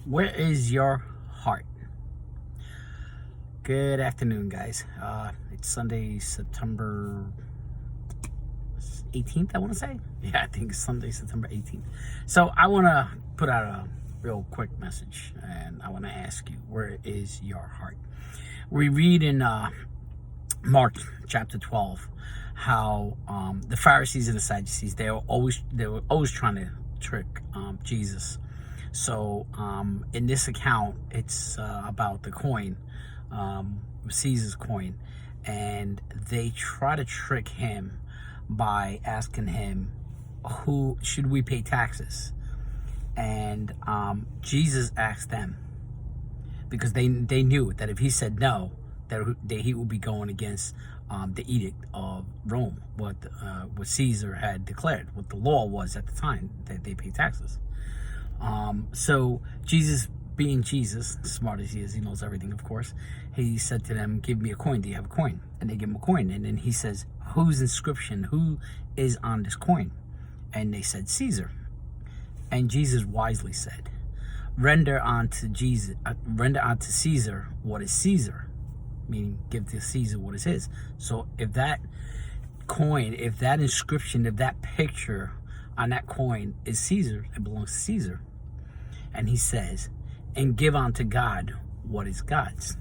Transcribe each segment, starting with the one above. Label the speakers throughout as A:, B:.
A: Where is your heart? Good afternoon, guys. It's Sunday, September 18th, I want to say. Yeah, I think it's Sunday, September 18th. So I want to put out a real quick message, and I want to ask you, where is your heart? We read in Mark chapter 12 how the Pharisees and the Sadducees, they were always trying to trick Jesus. So in this account, it's about the coin, Caesar's coin, and they try to trick him by asking him, who should we pay taxes? And Jesus asked them, because they knew that if he said no, that he would be going against the edict of Rome, what Caesar had declared, what the law was at the time, that they pay taxes. So Jesus, being Jesus, smart as he is, he knows everything, of course, he said to them, give me a coin. Do you have a coin? And they give him a coin. And then he says, whose inscription, who is on this coin? And they said, Caesar. And Jesus wisely said, render unto Caesar what is Caesar, meaning give to Caesar what is his. So if that coin, if that inscription, if that picture on that coin is Caesar, it belongs to Caesar. And he says, and give unto God what is God's.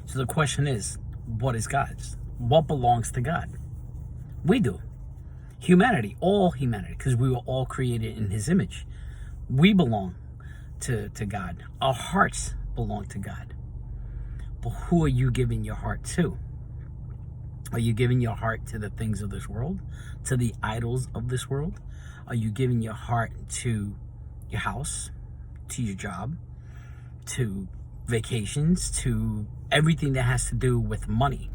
A: So the question is, what is God's? What belongs to God? We do. Humanity, all humanity, because we were all created in his image. We belong to God. Our hearts belong to God. But who are you giving your heart to? Are you giving your heart to the things of this world? To the idols of this world? Are you giving your heart to your house, to your job, to vacations, to everything that has to do with money?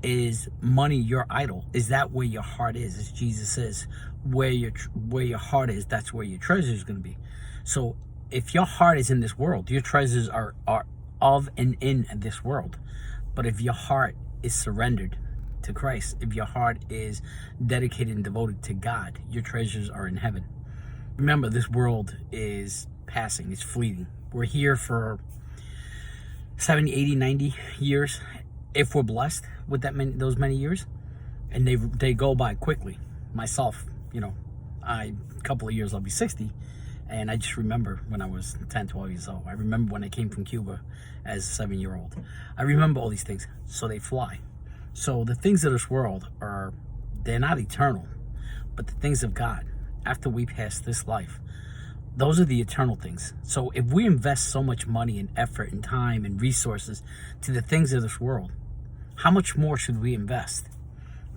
A: Is money your idol? Is that where your heart is? As Jesus says, where your heart is, that's where your treasure is going to be. So if your heart is in this world, your treasures are of and in this world. But if your heart is surrendered to Christ, if your heart is dedicated and devoted to God, your treasures are in heaven. Remember, this world is passing, it's fleeting. We're here for 70, 80, 90 years, if we're blessed with those many years, and they go by quickly. Myself, a couple of years I'll be 60, and I just remember when I was 10, 12 years old. I remember when I came from Cuba as a 7-year-old. I remember all these things, so they fly. So the things of this world they're not eternal, but the things of God, after we pass this life, those are the eternal things. So if we invest so much money and effort and time and resources to the things of this world, how much more should we invest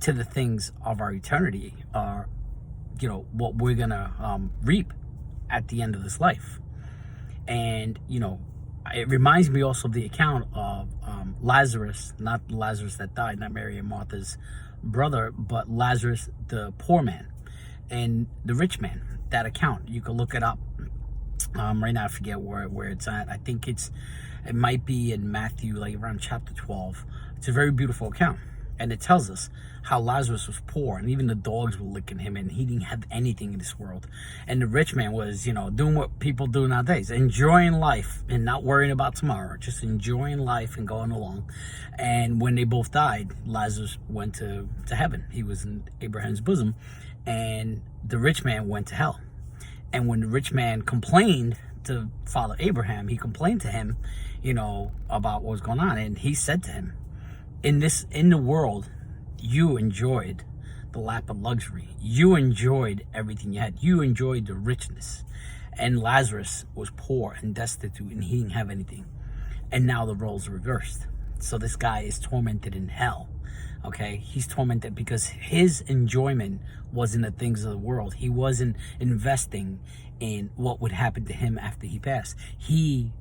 A: to the things of our eternity, what we're gonna reap at the end of this life? And it reminds me also of the account of Lazarus, not Lazarus that died, not Mary and Martha's brother, but Lazarus, the poor man, and the rich man. That account, you can look it up. Right now I forget where it's at. I think it might be in Matthew, like around chapter 12. It's a very beautiful account, and it tells us how Lazarus was poor, and even the dogs were licking him, and he didn't have anything in this world. And the rich man was, doing what people do nowadays, enjoying life and not worrying about tomorrow, just enjoying life and going along. And when they both died, Lazarus went to heaven. He was in Abraham's bosom, and the rich man went to hell. And when the rich man complained to Father Abraham, he complained to him, about what was going on. And he said to him, in the world, you enjoyed the lap of luxury. You enjoyed everything you had. You enjoyed the richness. And Lazarus was poor and destitute, and he didn't have anything. And now the roles are reversed. So this guy is tormented in hell. Okay, he's tormented because his enjoyment was in the things of the world. He wasn't investing in what would happen to him after he passed. He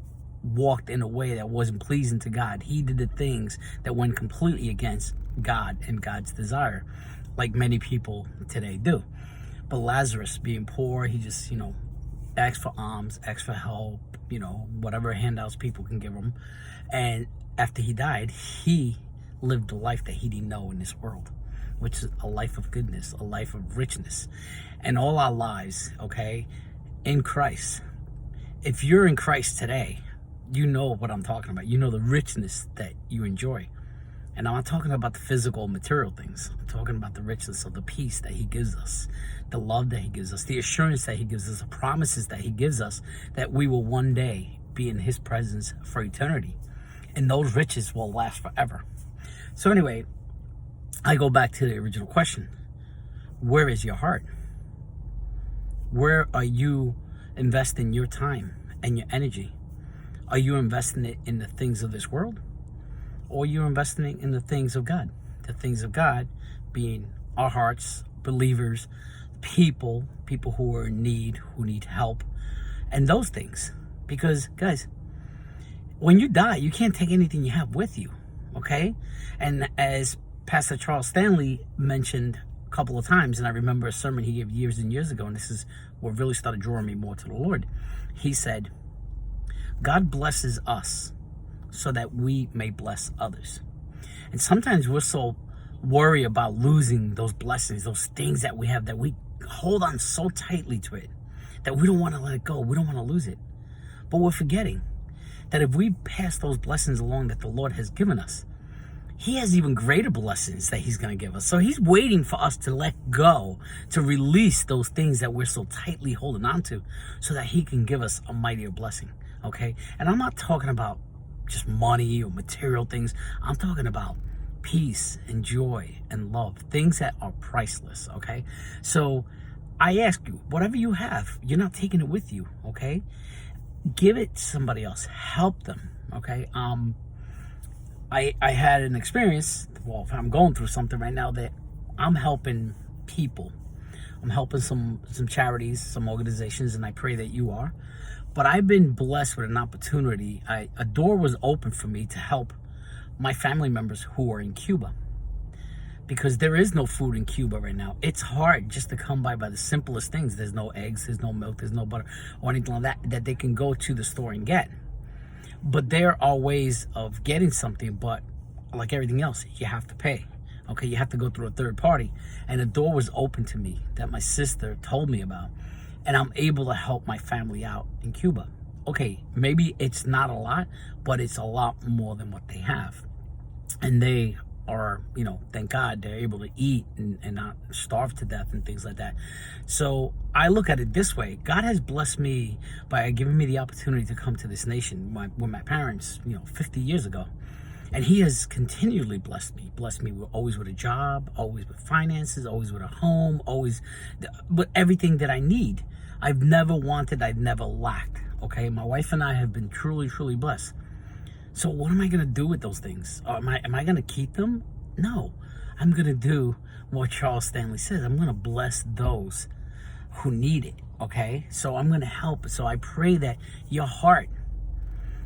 A: walked in a way that wasn't pleasing to God. He did the things that went completely against God and God's desire, like many people today do. But Lazarus, being poor, he just, asked for alms, asked for help, whatever handouts people can give him. And after he died, he lived a life that he didn't know in this world, which is a life of goodness, a life of richness. And all our lives, okay, in Christ, If you're in Christ today, you know what I'm talking about. You know the richness that you enjoy. And I'm not talking about the physical, material things. I'm talking about the richness of the peace that he gives us, the love that he gives us, the assurance that he gives us, the promises that he gives us that we will one day be in his presence for eternity. And those riches will last forever. So anyway, I go back to the original question. Where is your heart? Where are you investing your time and your energy? Are you investing it in the things of this world? Or are you investing it in the things of God? The things of God being our hearts, believers, people who are in need, who need help, and those things. Because, guys, when you die, you can't take anything you have with you, okay? And as Pastor Charles Stanley mentioned a couple of times, and I remember a sermon he gave years and years ago, and this is what really started drawing me more to the Lord. He said, God blesses us so that we may bless others. And sometimes we're so worried about losing those blessings, those things that we have, that we hold on so tightly to it, that we don't want to let it go. We don't want to lose it. But we're forgetting that if we pass those blessings along that the Lord has given us, he has even greater blessings that he's going to give us. So he's waiting for us to let go, to release those things that we're so tightly holding on to, so that he can give us a mightier blessing, okay? And I'm not talking about just money or material things. I'm talking about peace and joy and love, things that are priceless, okay? So I ask you, whatever you have, you're not taking it with you, okay? Give it to somebody else. Help them, okay? I had an experience, well, I'm going through something right now that I'm helping people. I'm helping some charities, some organizations, and I pray that you are. But I've been blessed with an opportunity. A door was open for me to help my family members who are in Cuba. Because there is no food in Cuba right now. It's hard just to come by the simplest things. There's no eggs, there's no milk, there's no butter, or anything like that they can go to the store and get. But there are ways of getting something, but like everything else, you have to pay. Okay, you have to go through a third party. And a door was open to me that my sister told me about. And I'm able to help my family out in Cuba. Okay, maybe it's not a lot, but it's a lot more than what they have. And they are, thank God, they're able to eat and not starve to death and things like that. So I look at it this way. God has blessed me by giving me the opportunity to come to this nation with my parents, 50 years ago. And he has continually blessed me always with a job, always with finances, always with a home, always with everything that I need. I've never wanted, I've never lacked, okay? My wife and I have been truly, truly blessed. So what am I going to do with those things? Am I going to keep them? No. I'm going to do what Charles Stanley says. I'm going to bless those who need it, okay? So I'm going to help. So I pray that your heart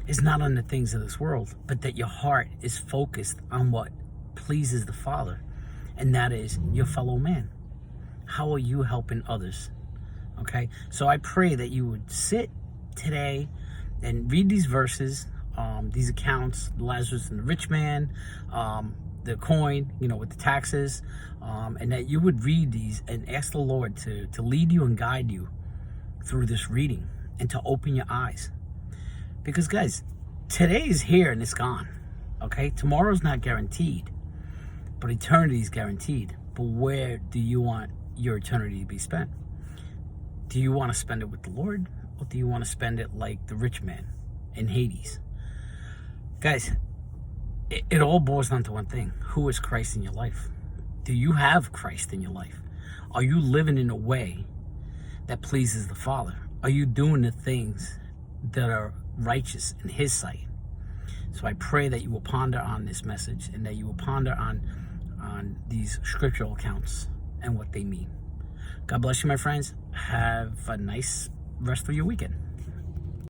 A: is not on the things of this world, but that your heart is focused on what pleases the Father, and that is your fellow man. How are you helping others? Okay, so I pray that you would sit today and read these verses, these accounts, Lazarus and the rich man, the coin, with the taxes, and that you would read these and ask the Lord to lead you and guide you through this reading and to open your eyes. Because, guys, today is here and it's gone, okay? Tomorrow's not guaranteed, but eternity is guaranteed. But where do you want your eternity to be spent? Do you want to spend it with the Lord, or do you want to spend it like the rich man in Hades? Guys, it all boils down to one thing. Who is Christ in your life? Do you have Christ in your life? Are you living in a way that pleases the Father? Are you doing the things that are righteous in his sight? So I pray that you will ponder on this message, and that you will ponder on these scriptural accounts and what they mean. God bless you, my friends. Have a nice rest of your weekend.